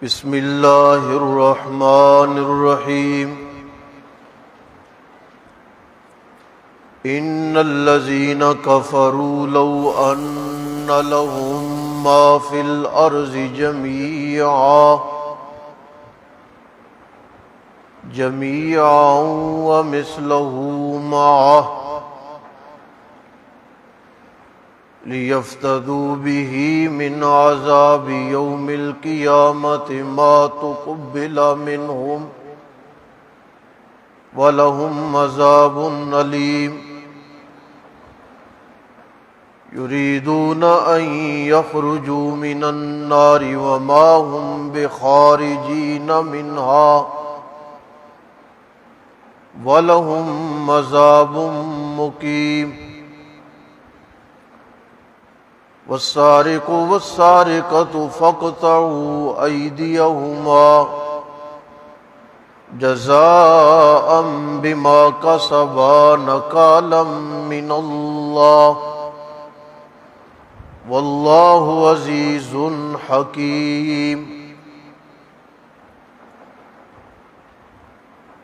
بسم اللہ الرحمن الرحیم ان الذین کفروا لو ان لهم ما فی الارض جميعا ومثله معه ليفتدوا به من عذاب يوم القيامة ما تقبل منهم ولهم عذاب أليم يريدون أن يخرجوا من النار وما هم بخارجين منها وَلَهُمْ عَذَابٌ مُقِيمٌ وَالسَّارِقُ وَالسَّارِقَةُ فَاقْطَعُوا أَيْدِيَهُمَا جَزَاءً بِمَا كَسَبَا نَكَالًا مِّنَ اللَّهِ وَاللَّهُ عَزِيزٌ حَكِيمٌ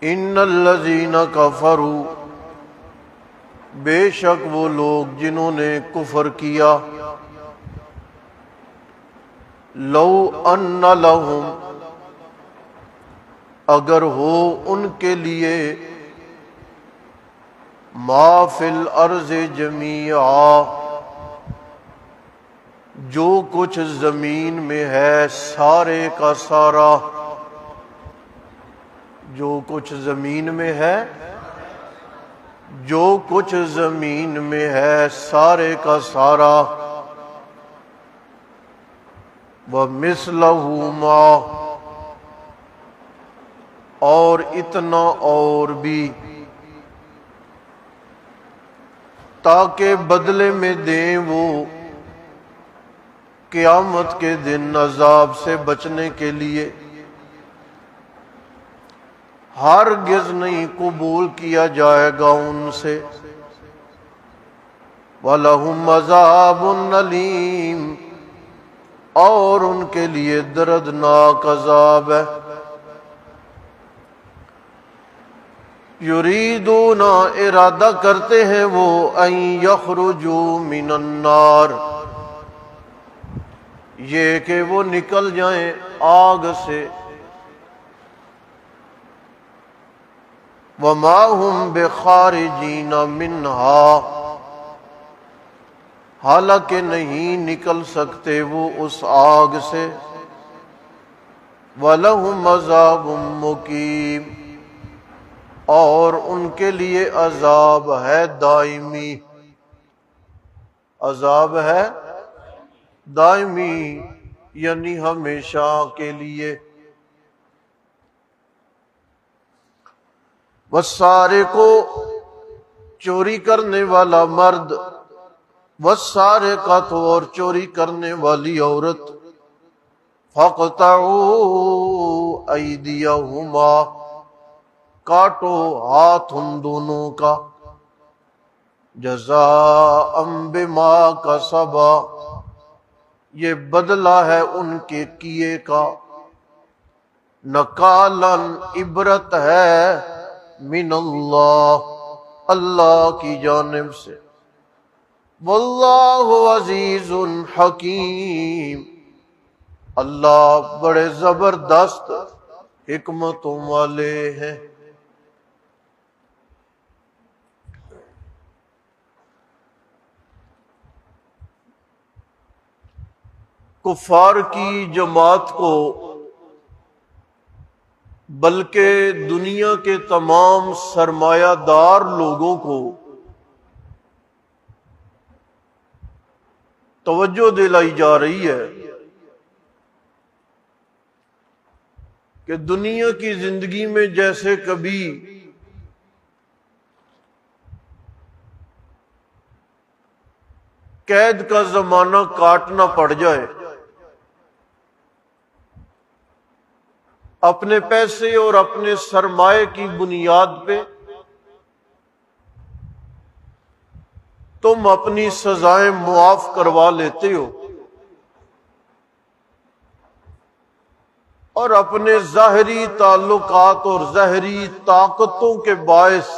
ان الذین کفروا، بے شک وہ لوگ جنہوں نے کفر کیا، لو ان لہم، اگر ہو ان کے لیے، ما فی الارض جمیعا، جو کچھ زمین میں ہے سارے کا سارا، جو کچھ زمین میں ہے، جو کچھ زمین میں ہے سارے کا سارا، وَمِثْلَهُ مَعَهُ، اور اتنا اور بھی، تاکہ بدلے میں دیں وہ قیامت کے دن عذاب سے بچنے کے لیے۔ ہرگز نہیں قبول کیا جائے گا ان سے۔ وَلَهُمْ عَذَابٌ أَلِيمٌ، اور ان کے لیے دردناک عذاب ہے۔ یریدون، ارادہ کرتے ہیں وہ، ان یخرجوا من النار، یہ کہ وہ نکل جائیں آگ سے، وَمَا هُمْ بِخَارِجِينَ مِنْهَا، حالانکہ نہیں نکل سکتے وہ اس آگ سے، وَلَهُمْ عَذَابٌ مُقِيمٌ، اور ان کے لیے عذاب ہے دائمی، عذاب ہے دائمی، یعنی ہمیشہ کے لیے۔ والسارق، چوری کرنے والا مرد، والسارقۃ، اور چوری کرنے والی عورت، فاقطعوا ایدیہما، کاٹو ہاتھ ان دونوں کا، جزاء بما کسبا، یہ بدلہ ہے ان کے کیے کا، نکالا، عبرت ہے، من اللہ، اللہ کی جانب سے، واللہ عزیز حکیم، اللہ بڑے زبردست حکمتوں والے ہیں۔ کفار کی جماعت کو، بلکہ دنیا کے تمام سرمایہ دار لوگوں کو توجہ دلائی جا رہی ہے کہ دنیا کی زندگی میں جیسے کبھی قید کا زمانہ کاٹنا پڑ جائے، اپنے پیسے اور اپنے سرمایہ کی بنیاد پہ تم اپنی سزائیں معاف کروا لیتے ہو، اور اپنے ظاہری تعلقات اور ظاہری طاقتوں کے باعث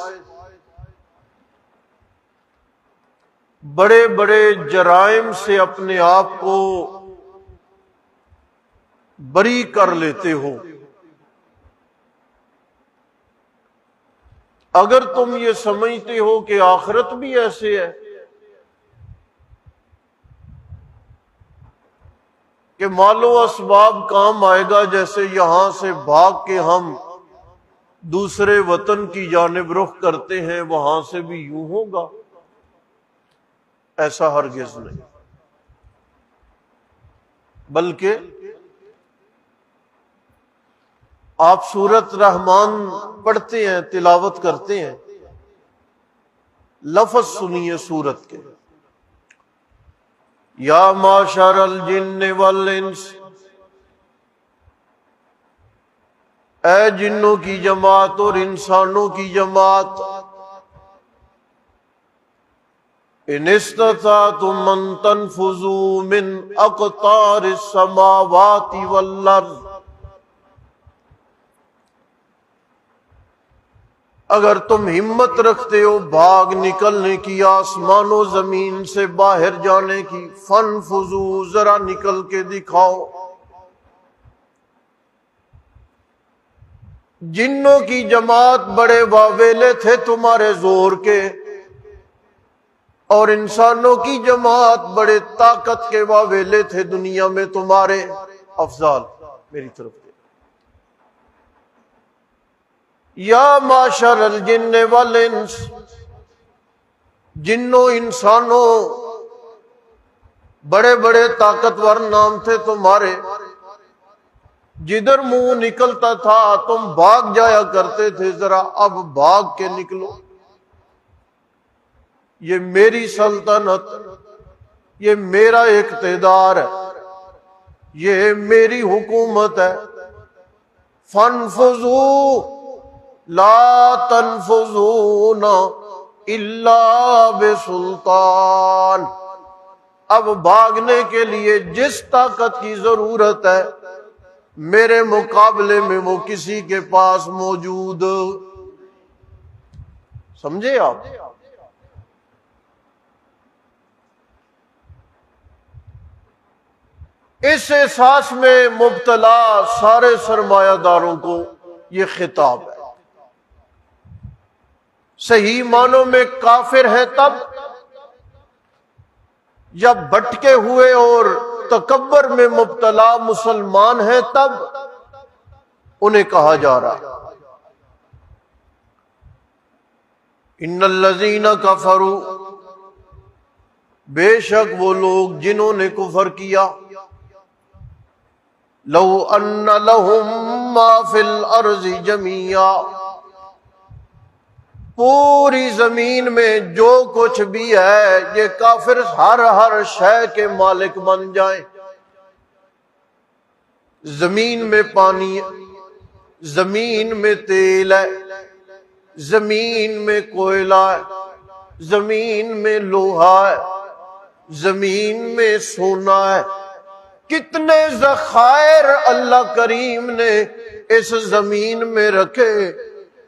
بڑے بڑے جرائم سے اپنے آپ کو بری کر لیتے ہو۔ اگر تم یہ سمجھتے ہو کہ آخرت بھی ایسے ہے کہ مال و اسباب کام آئے گا، جیسے یہاں سے بھاگ کے ہم دوسرے وطن کی جانب رخ کرتے ہیں وہاں سے بھی یوں ہوگا، ایسا ہرگز نہیں، بلکہ آپ سورۃ رحمان پڑھتے ہیں، تلاوت کرتے ہیں، لفظ سنیے سورت کے، یا معشر الجن والانس، اے جنوں کی جماعت اور انسانوں کی جماعت، ان استطعتم ان تنفذوا من اقطار السماوات والارض، اگر تم ہمت رکھتے ہو بھاگ نکلنے کی، آسمان و زمین سے باہر جانے کی، فانفذوا، ذرا نکل کے دکھاؤ۔ جنوں کی جماعت بڑے واویلے تھے تمہارے زور کے، اور انسانوں کی جماعت بڑے طاقت کے واویلے تھے دنیا میں تمہارے۔ افضال میری طرف دے، یا معشر الجن والانس، جنوں انسانوں بڑے بڑے طاقتور نام تھے تمہارے، جدھر منہ نکلتا تھا تم بھاگ جایا کرتے تھے، ذرا اب بھاگ کے نکلو۔ یہ میری سلطنت، یہ میرا اقتدار ہے، یہ میری حکومت ہے۔ فانفذوا لا تنفذون الا بسلطان، اب بھاگنے کے لیے جس طاقت کی ضرورت ہے میرے مقابلے میں وہ کسی کے پاس موجود، سمجھے آپ؟ اس احساس میں مبتلا سارے سرمایہ داروں کو یہ خطاب ہے۔ صحیح معنوں میں کافر ہے تب جب بھٹکے ہوئے اور تکبر میں مبتلا مسلمان ہے تب انہیں کہا جا رہا ان الذین کفروا، بے شک وہ لوگ جنہوں نے کفر کیا، لو ان لہم ما فی الارض جمیعا، پوری زمین میں جو کچھ بھی ہے یہ کافر ہر شے کے مالک بن جائیں۔ زمین میں پانی ہے، زمین میں تیل ہے، زمین میں کوئلہ ہے، زمین میں لوہا ہے، زمین میں سونا ہے، کتنے ذخائر اللہ کریم نے اس زمین میں رکھے۔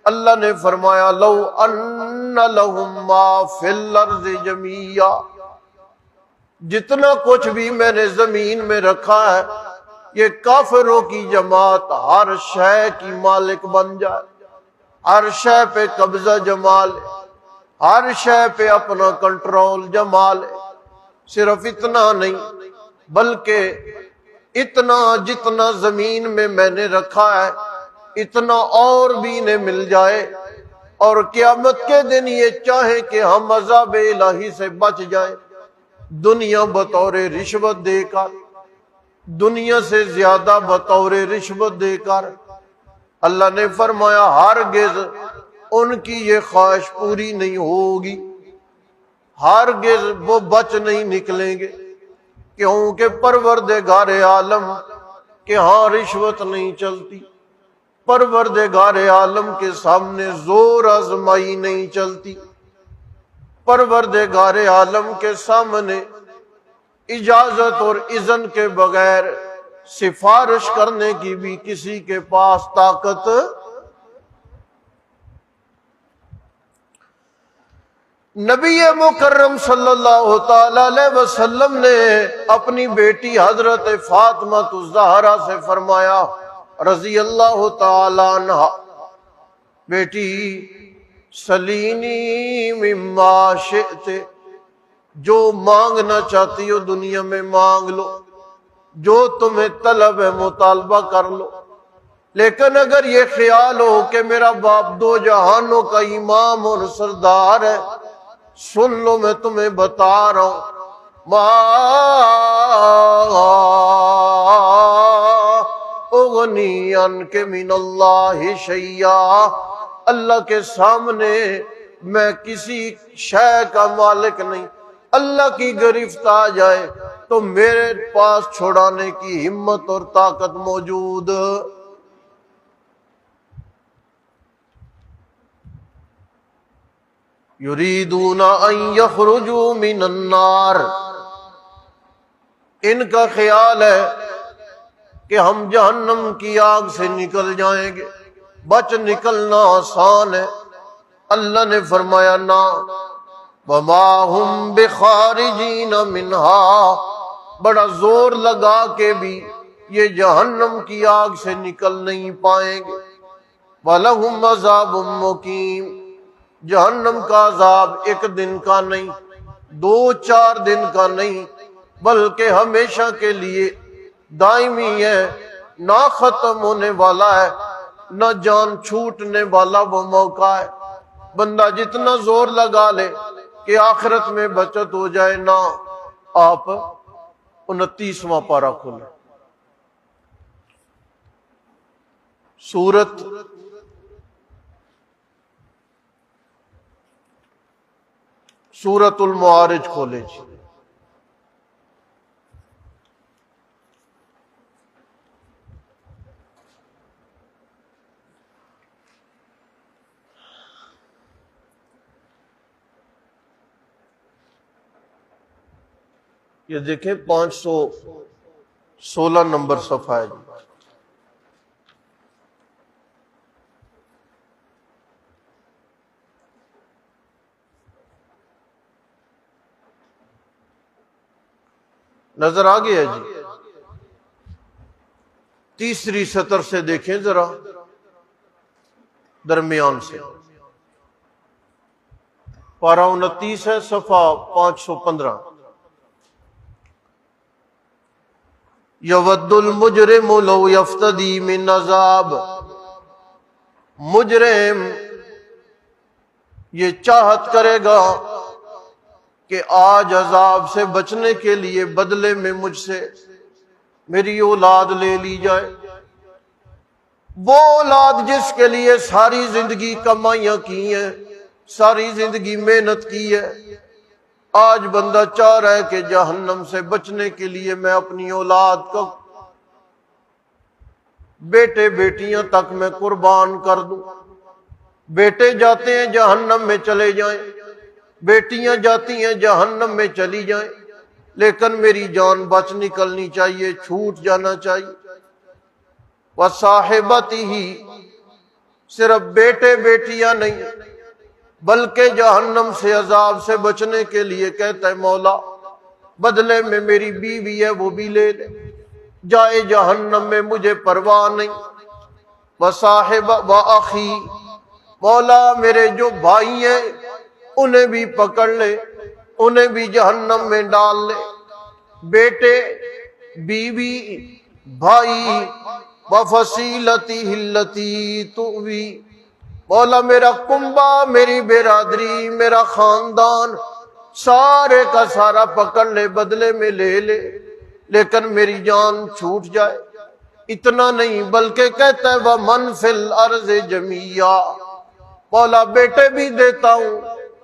اللہ نے فرمایا لو ان لہم ما فی الارض جمیعا، جتنا کچھ بھی میں نے زمین میں رکھا ہے یہ کافروں کی جماعت ہر شے کی مالک بن جائے، ہر شے پہ قبضہ جما لے، ہر شے پہ اپنا کنٹرول جما لے۔ صرف اتنا نہیں بلکہ اتنا جتنا زمین میں نے رکھا ہے اتنا اور بھی انہیں مل جائے، اور قیامت کے دن یہ چاہے کہ ہم عذاب الہی سے بچ جائیں، دنیا بطور رشوت دے کر، دنیا سے زیادہ بطور رشوت دے کر، اللہ نے فرمایا ہرگز ان کی یہ خواہش پوری نہیں ہوگی، ہرگز وہ بچ نہیں نکلیں گے، کیونکہ پروردگار عالم کہ ہاں رشوت نہیں چلتی، پروردگار عالم کے سامنے زور آزمائی نہیں چلتی، پروردگار عالم کے سامنے اجازت اور اذن کے بغیر سفارش کرنے کی بھی کسی کے پاس طاقت۔ نبی مکرم صلی اللہ تعالی علیہ وسلم نے اپنی بیٹی حضرت فاطمہ الزہرا سے فرمایا رضی اللہ تعالی عنہ، بیٹی سلینی مما شئت، جو مانگنا چاہتی ہو دنیا میں مانگ لو، جو تمہیں طلب ہے مطالبہ کر لو، لیکن اگر یہ خیال ہو کہ میرا باپ دو جہانوں کا امام اور سردار ہے، سن لو میں تمہیں بتا رہا ہوں، ما اغنی عنک من اللہ شیئا، اللہ کے سامنے میں کسی شے کا مالک نہیں، اللہ کی گرفت آ جائے تو میرے پاس چھڑانے کی ہمت اور طاقت موجود۔ یریدون ان یخرجوا من النار، ان کا خیال ہے کہ ہم جہنم کی آگ سے نکل جائیں گے، بچ نکلنا آسان ہے۔ اللہ نے فرمایا نا، وما ہم بخارجین منہا، بڑا زور لگا کے بھی یہ جہنم کی آگ سے نکل نہیں پائیں گے۔ وَلَهُمْ عَذَابٌ مُقِيمٌ، جہنم کا عذاب ایک دن کا نہیں، 2-4 دن کا نہیں، بلکہ ہمیشہ کے لیے دائمی ہے، نہ ختم ہونے والا ہے، نہ جان چھوٹنے والا وہ موقع ہے۔ بندہ جتنا زور لگا لے کہ آخرت میں بچت ہو جائے، نہ، آپ 29واں پارہ کھولیں، سورۃ المعارج کھولے جی۔ یہ دیکھیں 516 نمبر صفحہ ہے جی۔ نظر آ گیا جی؟ تیسری سطر سے دیکھیں ذرا، درمیان سے، پارہ 29 ہے، صفحہ 515۔ یود المجرم لو یفتدی من عذاب، مجرم یہ چاہت کرے گا کہ آج عذاب سے بچنے کے لیے بدلے میں مجھ سے میری اولاد لے لی جائے، وہ اولاد جس کے لیے ساری زندگی کمائیاں کی ہیں، ساری زندگی محنت کی ہے، آج بندہ چاہ رہا ہے کہ جہنم سے بچنے کے لیے میں اپنی اولاد کو، بیٹے بیٹیاں تک میں قربان کر دوں۔ بیٹے جاتے ہیں جہنم میں چلے جائیں، بیٹیاں جاتی ہیں جہنم میں چلی جائیں، لیکن میری جان بچ نکلنی چاہیے، چھوٹ جانا چاہیے۔ وصاحبتہ، صرف بیٹے بیٹیاں نہیں بلکہ جہنم سے عذاب سے بچنے کے لیے کہتا ہے مولا بدلے میں میری بیوی ہے وہ بھی لے لے، جائے جہنم میں مجھے پرواہ نہیں۔ وصاحب واخی، مولا میرے جو بھائی ہیں انہیں بھی پکڑ لے، انہیں بھی جہنم میں ڈال لے، بیٹے، بیوی، بھائی، وفصیلتی التی تؤوی، مولا میرا کنبہ، میری برادری، میرا خاندان، سارے کا سارا پکڑ لے، بدلے میں لے لے، لیکن میری جان چھوٹ جائے۔ اتنا نہیں بلکہ کہتا ہے وَمَنْ فِي الْأَرْضِ جَمِيعًا، مولا بیٹے بھی دیتا ہوں،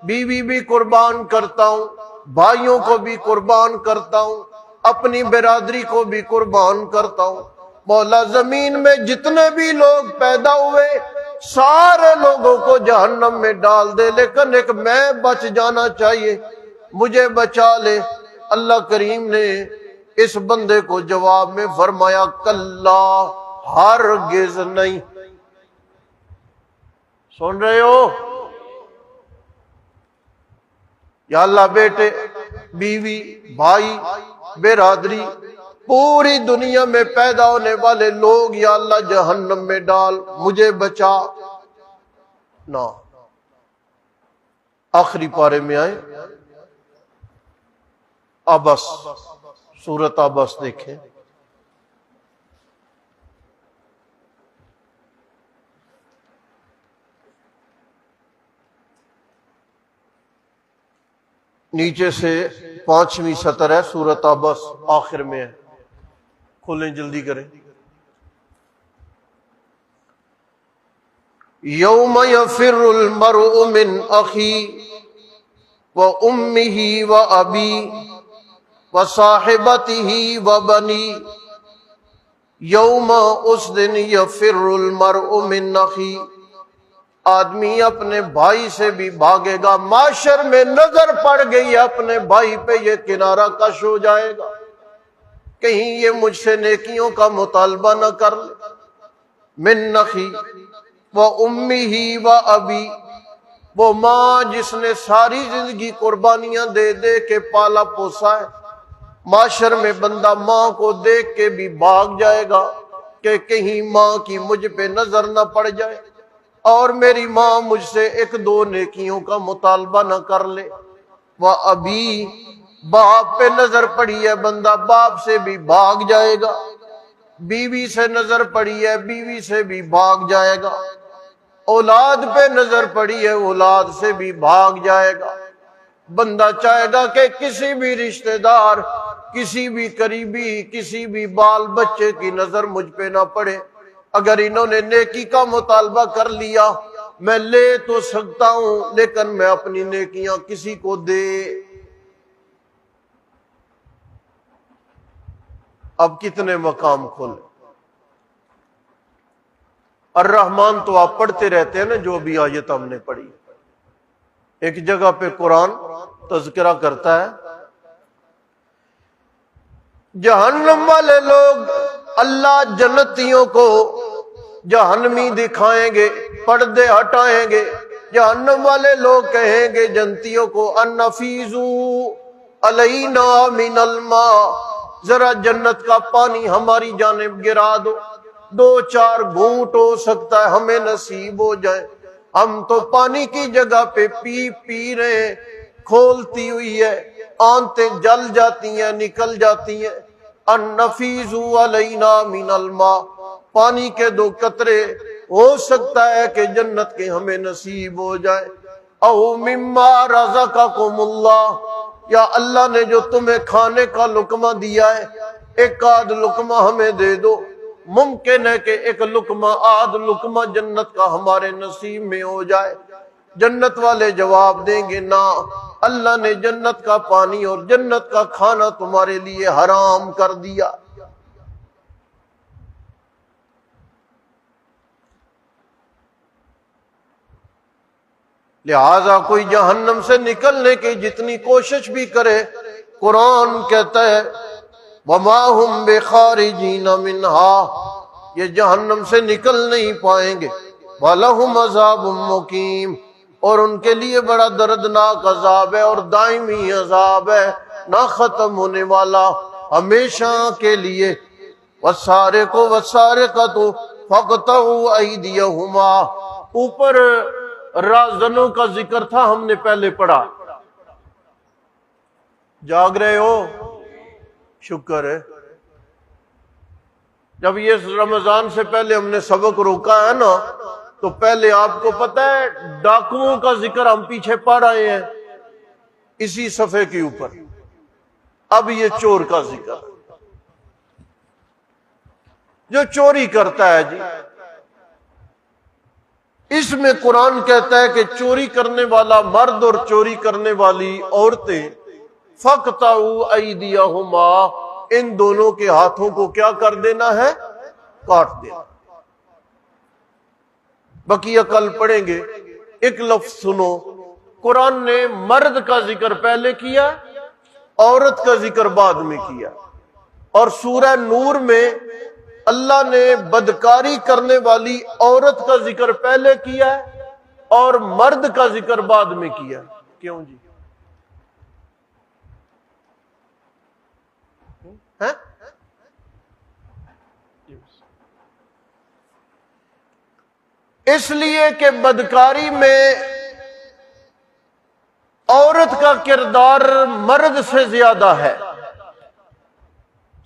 بیوی بھی قربان کرتا ہوں، بھائیوں کو بھی قربان کرتا ہوں، اپنی برادری کو بھی قربان کرتا ہوں۔ مولا زمین میں جتنے بھی لوگ پیدا ہوئے سارے لوگوں کو جہنم میں ڈال دے، لیکن ایک میں بچ جانا چاہیے، مجھے بچا لے۔ اللہ کریم نے اس بندے کو جواب میں فرمایا کلا، ہرگز نہیں۔ سن رہے ہو؟ یا اللہ بیٹے، بیوی، بھائی، برادری، پوری دنیا میں پیدا ہونے والے لوگ یا اللہ جہنم میں ڈال، مجھے بچا نہ۔ آخری پارے میں آئے، عبس، سورۃ عبس دیکھیں۔ نیچے سے 5ویں سطر ہے، سورۃ عبس آخر میں ہے، کھولیں جلدی کریں۔ یوم یفر المرء من اخی وامہ وابی وصاحبتہ وبنی، یوم اس دن یفر المرء من اخی، آدمی اپنے بھائی سے بھی بھاگے گا۔ معاشر میں نظر پڑ گئی اپنے بھائی پہ، یہ کنارہ کش ہو جائے گا، کہیں یہ مجھ سے نیکیوں کا مطالبہ نہ کر لے۔ من اخی وامہ وابی، وہ ماں جس نے ساری زندگی قربانیاں دے دے کے پالا پوسا ہے، معاشر میں بندہ ماں کو دیکھ کے بھی بھاگ جائے گا کہ کہیں ماں کی مجھ پہ نظر نہ پڑ جائے اور میری ماں مجھ سے 1-2 نیکیوں کا مطالبہ نہ کر لے۔ وابی، باپ پہ نظر پڑی ہے بندہ باپ سے بھی بھاگ جائے گا، بیوی سے نظر پڑی ہے بیوی سے بھی بھاگ جائے گا، اولاد پہ نظر پڑی ہے اولاد سے بھی بھاگ جائے گا۔ بندہ چاہے گا کہ کسی بھی رشتہ دار، کسی بھی قریبی، کسی بھی بال بچے کی نظر مجھ پہ نہ پڑے، اگر انہوں نے نیکی کا مطالبہ کر لیا میں لے تو سکتا ہوں لیکن میں اپنی نیکیاں کسی کو دے۔ اب کتنے مقام کھولے؟ الرحمن تو آپ پڑھتے رہتے ہیں نا، جو بھی آیت ہم نے پڑھی، ایک جگہ پہ قرآن تذکرہ کرتا ہے جہنم والے لوگ اللہ جنتیوں کو جہنمی دکھائیں گے، پردے ہٹائیں گے، جہنم والے لوگ کہیں گے جنتیوں کو انفیزو علینا من الماء، ذرا جنت کا پانی ہماری جانب گرا دو، 2-4 گھونٹ ہو سکتا ہے ہمیں نصیب ہو جائے، ہم تو پانی کی جگہ پہ پی رہے ہیں، کھولتی ہوئی ہے، آنتیں جل جاتی ہیں، نکل جاتی ہیں۔ انفیزو علینا من الماء، پانی کے 2 قطرے ہو سکتا ہے کہ جنت کے ہمیں نصیب ہو جائے۔ او مما رزقکم اللہ، یا اللہ نے جو تمہیں کھانے کا لقمہ دیا ہے 1-8 لقمہ ہمیں دے دو، ممکن ہے کہ 1 لقمہ 8 لقمہ جنت کا ہمارے نصیب میں ہو جائے۔ جنت والے جواب دیں گے نہ، اللہ نے جنت کا پانی اور جنت کا کھانا تمہارے لیے حرام کر دیا۔ لہذا کوئی جہنم سے نکلنے کی جتنی کوشش بھی کرے، قرآن کہتا ہے وَمَا هُمْ بِخَارِجِينَ مِنْهَا، یہ جہنم سے نکل نہیں پائیں گے۔ وَلَهُمْ عَذَابٌ مُقِيمٌ، اور ان کے لیے بڑا دردناک عذاب ہے اور دائمی عذاب ہے، نہ ختم ہونے والا، ہمیشہ کے لیے۔ وَالسَّارِقُ وَالسَّارِقَةُ فَاقْطَعُوا أَيْدِيَهُمَا، اوپر رازنوں کا ذکر تھا، ہم نے پہلے پڑھا، جاگ رہے ہو؟ شکر ہے۔ جب یہ رمضان سے پہلے ہم نے سبق روکا ہے نا، تو پہلے آپ کو پتہ ہے ڈاکوؤں کا ذکر ہم پیچھے پڑھ رہے ہیں اسی صفحے کے اوپر، اب یہ چور کا ذکر، جو چوری کرتا ہے جی، اس میں قرآن کہتا ہے کہ چوری کرنے والا مرد اور چوری کرنے والی عورتیں فَاقْطَعُوا أَيْدِيَهُمَا، ان دونوں کے ہاتھوں کو کیا کر دینا ہے؟ کاٹ دینا۔ بقیہ کل پڑھیں گے۔ ایک لفظ سنو، قرآن نے مرد کا ذکر پہلے کیا، عورت کا ذکر بعد میں کیا۔ اور سورہ نور میں اللہ نے بدکاری کرنے والی عورت کا ذکر پہلے کیا ہے اور مرد کا ذکر بعد میں کیا ہے. کیوں جی؟ اس لیے کہ بدکاری میں عورت کا کردار مرد سے زیادہ ہے.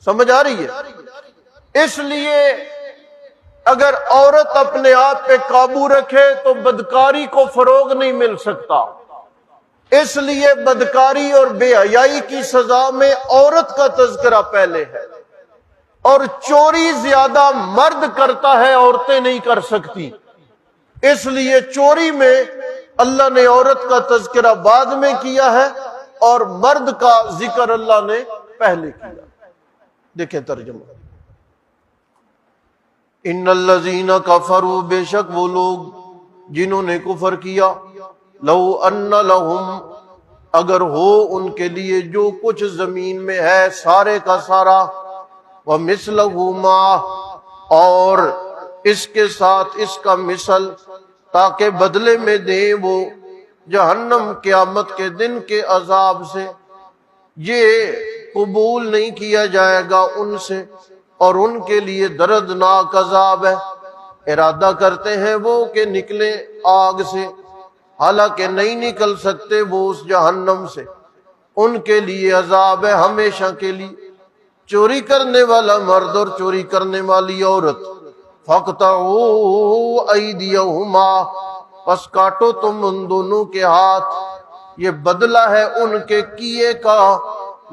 سمجھ آ رہی ہے؟ اس لیے اگر عورت اپنے آپ پہ قابو رکھے تو بدکاری کو فروغ نہیں مل سکتا. اس لیے بدکاری اور بے حیائی کی سزا میں عورت کا تذکرہ پہلے ہے، اور چوری زیادہ مرد کرتا ہے، عورتیں نہیں کر سکتی. اس لیے چوری میں اللہ نے عورت کا تذکرہ بعد میں کیا ہے اور مرد کا ذکر اللہ نے پہلے کیا. دیکھیں ترجمہ. ان الذین کفروا، بے شک وہ لوگ جنہوں نے کفر کیا، لو ان لہم، اگر ہو ان کے لیے جو کچھ زمین میں ہے سارے کا سارا، ومثلہ معہ، اور اس کے ساتھ اس کا مثل، تاکہ بدلے میں دیں وہ جہنم قیامت کے دن کے عذاب سے. یہ قبول نہیں کیا جائے گا ان سے، اور ان کے لیے دردناک عذاب ہے. ارادہ کرتے ہیں وہ کہ نکلے آگ سے، حالانکہ نہیں نکل سکتے وہ اس جہنم سے. ان کے لیے عذاب ہے ہمیشہ کے لیے. چوری کرنے والا مرد اور چوری کرنے والی عورت، فَاقْطَعُوا أَيْدِيَهُمَا، پس کاٹو تم ان دونوں کے ہاتھ. یہ بدلہ ہے ان کے کیے کا،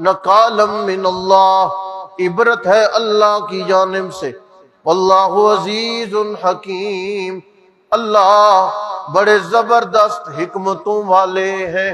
نکالا من اللہ، عبرت ہے اللہ کی جانب سے. واللہ عزیز حکیم، اللہ بڑے زبردست حکمتوں والے ہیں.